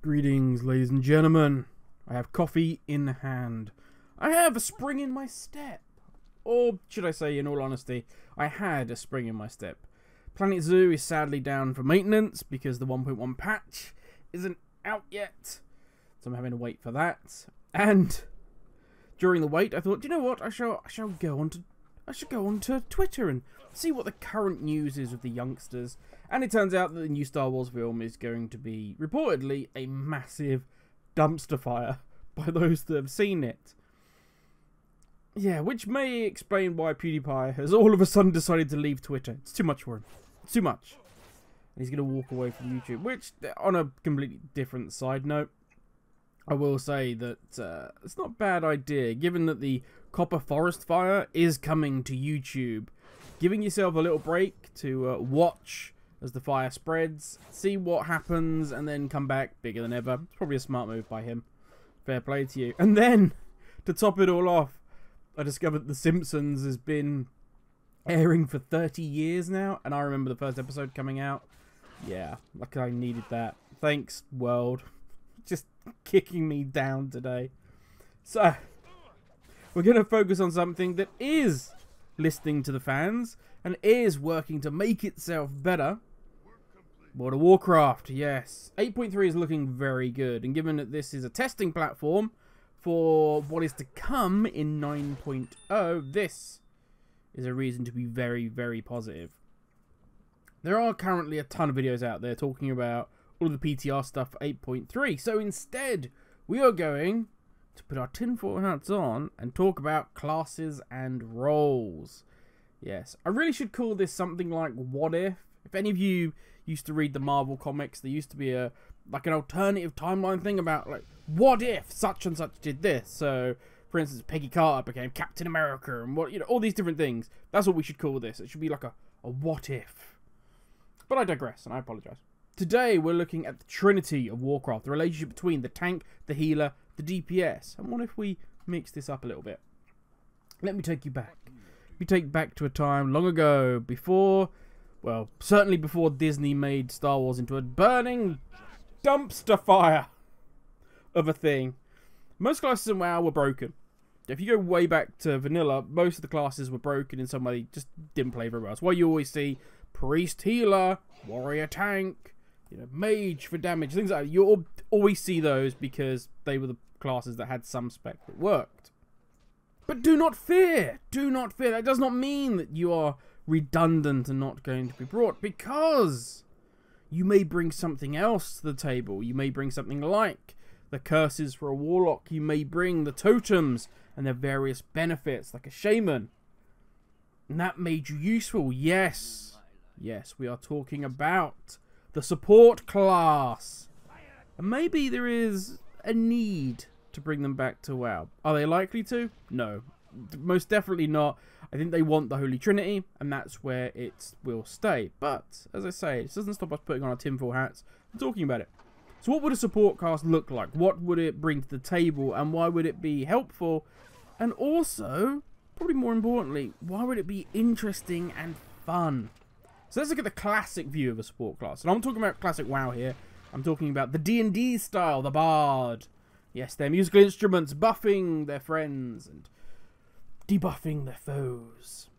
Greetings, ladies and gentlemen. I have coffee in hand. I have a spring in my step. Or should I say, in all honesty, I had a spring in my step. Planet Zoo is sadly down for maintenance because the 1.1 patch isn't out yet. So I'm having to wait for that. And during the wait, I thought, you know what? I should go onto Twitter and see what the current news is with the youngsters. And it turns out that the new Star Wars film is going to be reportedly a massive dumpster fire by those that have seen it. Yeah, which may explain why PewDiePie has all of a sudden decided to leave Twitter. It's too much for him. It's too much. And he's going to walk away from YouTube. Which, on a completely different side note, I will say that it's not a bad idea, given that the Copper Forest Fire is coming to YouTube. Giving yourself a little break to watch as the fire spreads, see what happens, and then come back bigger than ever. It's probably a smart move by him. Fair play to you. And then, to top it all off, I discovered The Simpsons has been airing for 30 years now, and I remember the first episode coming out. Yeah, like I needed that. Thanks, world. Just kicking me down today. So, we're going to focus on something that is listening to the fans and is working to make itself better. World of Warcraft, yes. 8.3 is looking very good, and given that this is a testing platform for what is to come in 9.0, this is a reason to be very, very positive. There are currently a ton of videos out there talking about all of the PTR stuff for 8.3, so instead we are going to put our tinfoil hats on and talk about classes and roles. Yes, I really should call this something like What If. If any of you used to read the Marvel comics, there used to be an alternative timeline thing about like, what if such and such did this? So, for instance, Peggy Carter became Captain America, and all these different things. That's what we should call this. It should be like a what if. But I digress, and I apologise. Today we're looking at the trinity of Warcraft, the relationship between the tank, the healer, the DPS. And what if we mix this up a little bit? Let me take you back. We take back to a time long ago, before, well, certainly before Disney made Star Wars into a burning dumpster fire of a thing. Most classes in WoW were broken. If you go way back to vanilla, most of the classes were broken in some way, just didn't play very well. That's why you always see priest healer, warrior tank, mage for damage, things like that. You'll always see those because they were the classes that had some spec that worked. But do not fear. Do not fear. That does not mean that you are redundant and not going to be brought, because you may bring something else to the table. You may bring something like the curses for a warlock. You may bring the totems and their various benefits, like a shaman. And that made you useful. Yes. Yes, we are talking about the support class. And maybe there is a need to bring them back to WoW. Are they likely to? No. Most definitely not. I think they want the Holy Trinity, and that's where it will stay. But, as I say, it doesn't stop us putting on our tinfoil hats and talking about it. So what would a support class look like? What would it bring to the table, and why would it be helpful? And also, probably more importantly, why would it be interesting and fun? So let's look at the classic view of a support class. And I'm talking about classic WoW here. I'm talking about the D&D style, the Bard. Yes, their musical instruments buffing their friends and debuffing their foes.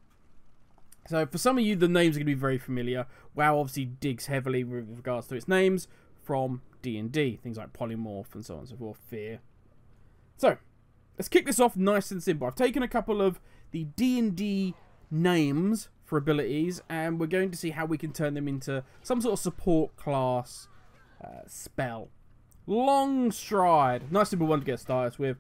So for some of you, the names are going to be very familiar. WoW obviously digs heavily with regards to its names from D&D. Things like Polymorph and so on and so forth. Fear. So, let's kick this off nice and simple. I've taken a couple of the D&D names for abilities, and we're going to see how we can turn them into some sort of support class spell. Long Stride. Nice simple one to get started with.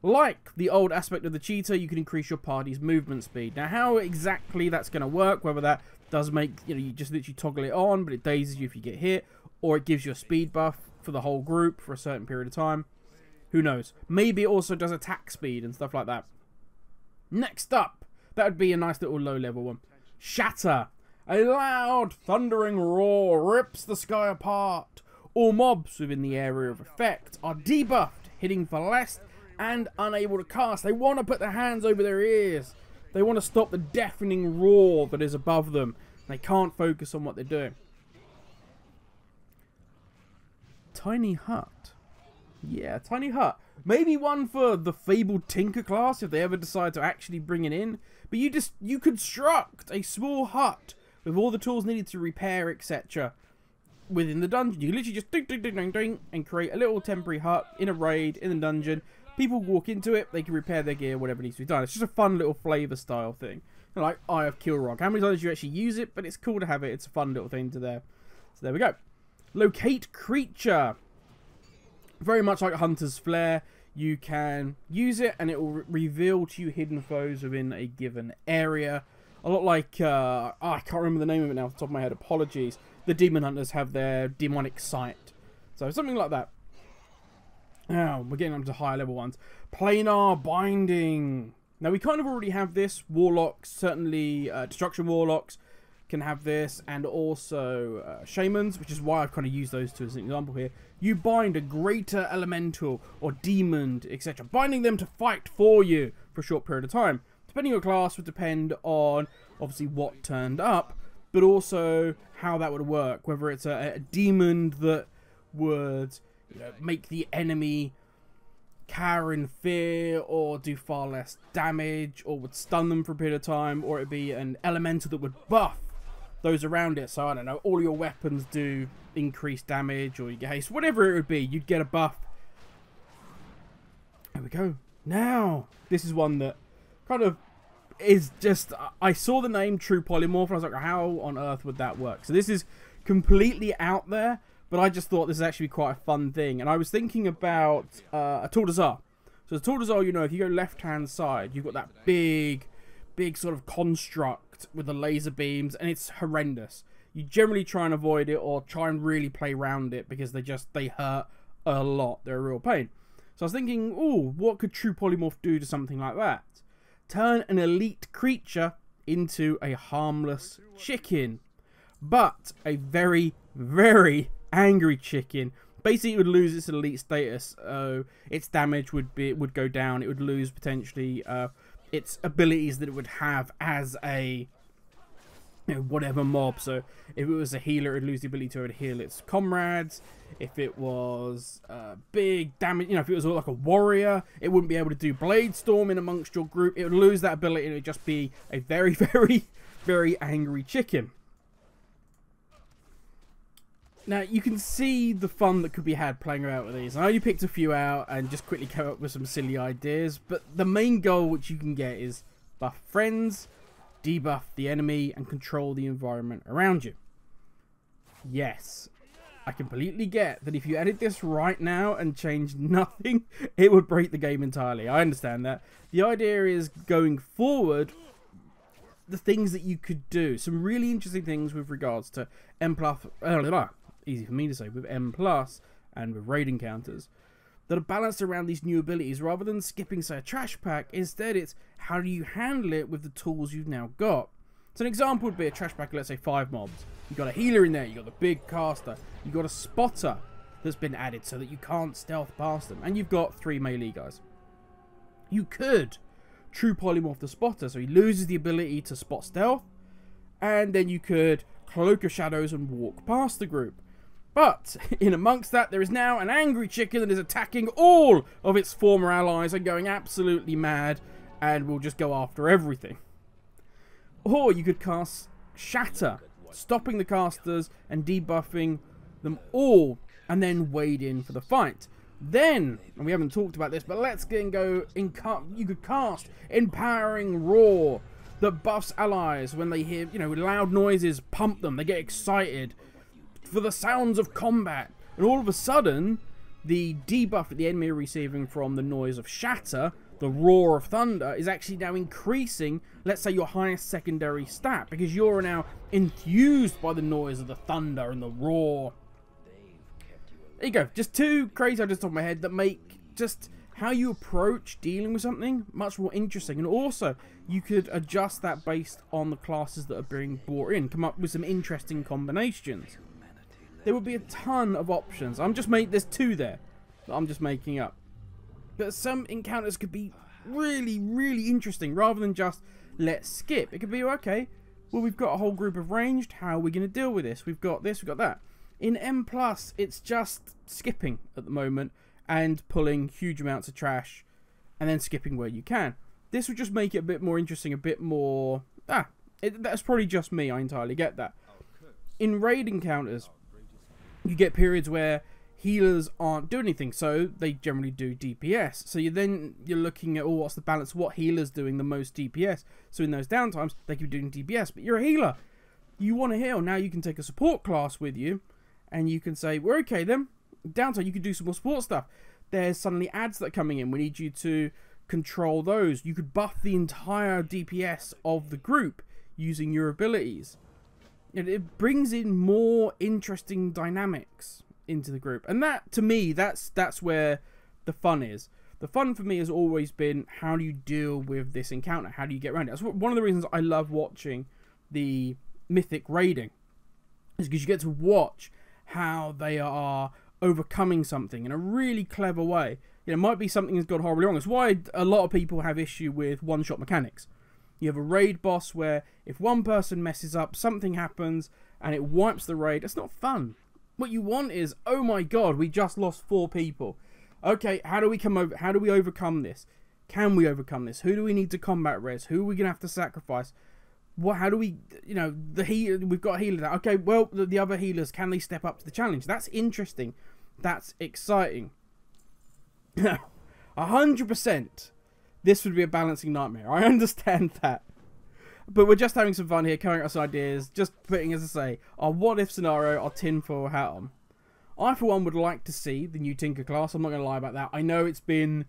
Like the old aspect of the cheetah, you can increase your party's movement speed. Now, how exactly that's going to work, whether that does make, you just literally toggle it on, but it dazes you if you get hit, or it gives you a speed buff for the whole group for a certain period of time, who knows? Maybe it also does attack speed and stuff like that. Next up, that would be a nice little low-level one. Shatter. A loud, thundering roar rips the sky apart. All mobs within the area of effect are debuffed, hitting for less and unable to cast. They want to put their hands over their ears. They want to stop the deafening roar that is above them. They can't focus on what they're doing. tiny hut. Yeah, tiny hut. Maybe one for the fabled Tinker class if they ever decide to actually bring it in. But you construct a small hut with all the tools needed to repair, etc. within the dungeon. You literally just ding, ding, ding, ding, ding, and create a little temporary hut in a raid in the dungeon. People walk into it, they can repair their gear, whatever needs to be done. It's just a fun little flavour style thing. Like Eye of Kilrock. How many times do you actually use it? But it's cool to have it. It's a fun little thing to there. So there we go. Locate creature. Very much like Hunter's Flare. You can use it and it will reveal to you hidden foes within a given area. A lot like, I can't remember the name of it now off the top of my head. Apologies. The Demon Hunters have their demonic sight. So something like that. Now, we're getting up to higher level ones. Planar Binding. Now, we kind of already have this. Warlocks, certainly Destruction Warlocks can have this. And also Shamans, which is why I've kind of used those two as an example here. You bind a greater elemental or demon, etc. Binding them to fight for you for a short period of time. Depending on your class would depend on, obviously, what turned up. But also how that would work. Whether it's a demon that would make the enemy cower in fear or do far less damage or would stun them for a period of time, or it'd be an elemental that would buff those around it. So I don't know, all your weapons do increased damage or you get haste, whatever it would be, you'd get a buff. There we go. Now this is one that kind of is just, I saw the name True Polymorph and I was like, how on earth would that work? So this is completely out there. But I just thought this is actually quite a fun thing. And I was thinking about a Tour de Zar. So a Tour de Zar, if you go left-hand side, you've got that big sort of construct with the laser beams. And it's horrendous. You generally try and avoid it or try and really play around it because they hurt a lot. They're a real pain. So I was thinking, ooh, what could True Polymorph do to something like that? Turn an elite creature into a harmless chicken. But a very, very angry chicken. Basically, it would lose its elite status. Its damage would go down. It would lose potentially its abilities that it would have as a whatever mob. So if it was a healer, it would lose the ability to heal its comrades. If it was big damage, if it was like a warrior, it wouldn't be able to do blade storming amongst your group. It would lose that ability and it would just be a very, very, very angry chicken. Now, you can see the fun that could be had playing around with these. I only picked a few out and just quickly came up with some silly ideas. But the main goal which you can get is buff friends, debuff the enemy, and control the environment around you. Yes, I completely get that if you edit this right now and change nothing, it would break the game entirely. I understand that. The idea is going forward, the things that you could do. Some really interesting things with regards to M+, easy for me to say, with M+, and with raid encounters, that are balanced around these new abilities rather than skipping, say, a trash pack. Instead, it's how do you handle it with the tools you've now got. So an example would be a trash pack, let's say 5 mobs. You've got a healer in there, you've got the big caster, you've got a spotter that's been added so that you can't stealth past them, and you've got 3 melee guys. You could True Polymorph the spotter, so he loses the ability to spot stealth, and then you could Cloak of Shadows and walk past the group. But in amongst that, there is now an angry chicken that is attacking all of its former allies and going absolutely mad and will just go after everything. Or you could cast Shatter, stopping the casters and debuffing them all, and then wade in for the fight. Then, and we haven't talked about this, but let's go in. You could cast Empowering Roar that buffs allies when they hear, loud noises, pump them, they get excited for the sounds of combat, and all of a sudden the debuff that the enemy are receiving from the noise of Shatter, the roar of thunder, is actually now increasing, let's say, your highest secondary stat, because you're now enthused by the noise of the thunder and the roar. There you go, just 2 crazy ideas off the top of my head that make just how you approach dealing with something much more interesting. And also, you could adjust that based on the classes that are being brought in, come up with some interesting combinations. There would be a ton of options. There's 2 there that I'm just making up. But some encounters could be really, really interesting rather than just let's skip. It could be, okay, well, we've got a whole group of ranged. How are we going to deal with this? We've got this, we've got that. In M+, it's just skipping at the moment and pulling huge amounts of trash and then skipping where you can. This would just make it a bit more interesting, a bit more... that's probably just me, I entirely get that. In raid encounters, you get periods where healers aren't doing anything, so they generally do DPS. So you're looking at, oh, what's the balance? What healer's doing the most DPS? So in those downtimes, they could be doing DPS, but you're a healer. You want to heal. Now you can take a support class with you, and you can say, we're okay then. Downtime, you can do some more support stuff. There's suddenly ads that are coming in. We need you to control those. You could buff the entire DPS of the group using your abilities. It brings in more interesting dynamics into the group, and that, to me, that's where the fun is. The fun for me has always been, how do you deal with this encounter? How do you get around it? That's one of the reasons I love watching the Mythic raiding, is because you get to watch how they are overcoming something in a really clever way. It might be something that's gone horribly wrong. It's why a lot of people have issue with one-shot mechanics. You have a raid boss where if one person messes up, something happens and it wipes the raid. It's not fun. What you want is, oh my god, we just lost 4 people. Okay, how do we overcome this? Can we overcome this? Who do we need to combat res? Who are we gonna have to sacrifice? How do we, we've got a healer now. Okay, well, the other healers, can they step up to the challenge? That's interesting. That's exciting. 100%. This would be a balancing nightmare. I understand that. But we're just having some fun here, coming up with ideas, just putting, as I say, our what-if scenario, our tinfoil hat on. I, for one, would like to see the new Tinker class. I'm not going to lie about that. I know it's been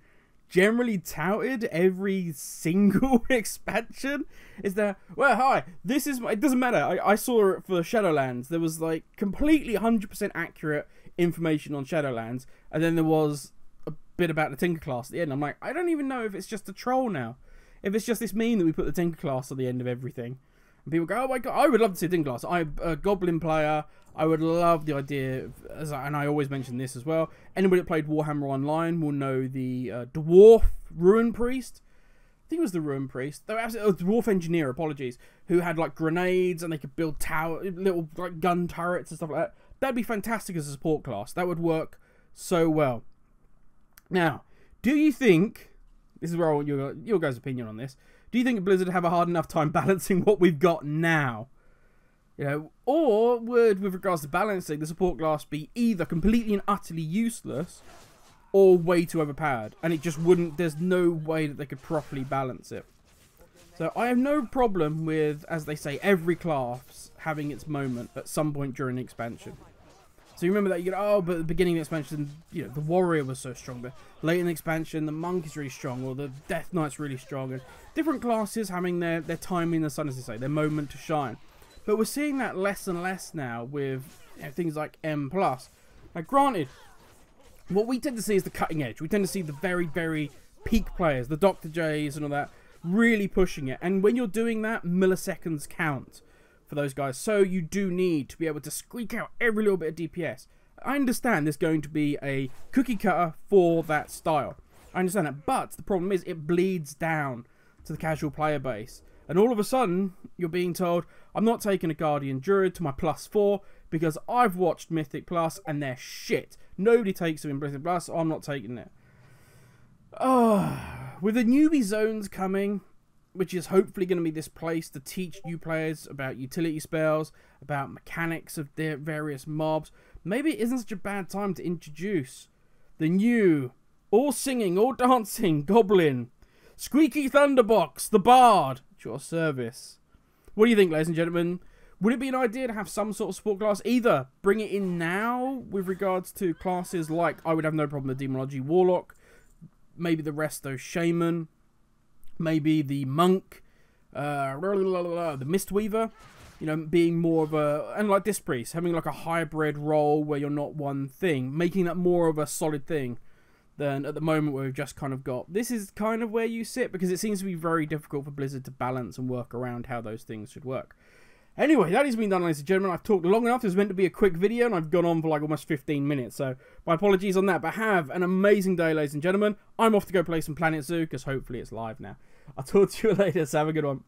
generally touted every single expansion. Is there, well, hi, this is, it doesn't matter. I saw it for Shadowlands. There was, like, completely 100% accurate information on Shadowlands. And then there was a bit about the Tinker class at the end. I'm like, I don't even know if it's just a troll now. If it's just this meme that we put the Tinker class at the end of everything. And people go, oh my god, I would love to see a Tinker class. I'm a Goblin player. I would love the idea, and I always mention this as well. Anybody that played Warhammer Online will know the Dwarf Ruin Priest. I think it was the Ruin Priest. They were absolutely, Dwarf Engineer, apologies. Who had like grenades and they could build little like gun turrets and stuff like that. That'd be fantastic as a support class. That would work so well. Now, do you think... This is where I want your guys' opinion on this. Do you think Blizzard have a hard enough time balancing what we've got now? Or would, with regards to balancing, the support class be either completely and utterly useless or way too overpowered? And it just wouldn't, there's no way that they could properly balance it. So I have no problem with, as they say, every class having its moment at some point during the expansion. So you remember that, you go, oh, but at the beginning of the expansion, the warrior was so strong, but late in the expansion, the monk is really strong, or the death knight's really strong, and different classes having their time in the sun, as they say, their moment to shine. But we're seeing that less and less now with things like M+. Now, granted, what we tend to see is the cutting edge. We tend to see the very, very peak players, the Dr. J's and all that, really pushing it. And when you're doing that, milliseconds count for those guys. So you do need to be able to squeak out every little bit of DPS. I understand there's going to be a cookie cutter for that style. I understand that. But the problem is it bleeds down to the casual player base. And all of a sudden, you're being told, I'm not taking a Guardian Druid to my +4 because I've watched Mythic Plus and they're shit. Nobody takes them in Mythic Plus, so I'm not taking it. Oh, with the newbie zones coming, which is hopefully going to be this place to teach new players about utility spells, about mechanics of their various mobs, maybe it isn't such a bad time to introduce the new, all singing, all dancing Goblin, Squeaky Thunderbox, the Bard, at your service. What do you think, ladies and gentlemen? Would it be an idea to have some sort of support class? Either bring it in now with regards to classes like, I would have no problem with Demonology Warlock, maybe the Resto Shaman, maybe the Monk, the Mistweaver, being more of a, and like this Priest, having like a hybrid role where you're not one thing, making that more of a solid thing than at the moment where we've just kind of got, this is kind of where you sit, because it seems to be very difficult for Blizzard to balance and work around how those things should work. Anyway, that has been done, ladies and gentlemen. I've talked long enough. It was meant to be a quick video, and I've gone on for like almost 15 minutes. So my apologies on that. But have an amazing day, ladies and gentlemen. I'm off to go play some Planet Zoo, because hopefully it's live now. I'll talk to you later. So have a good one.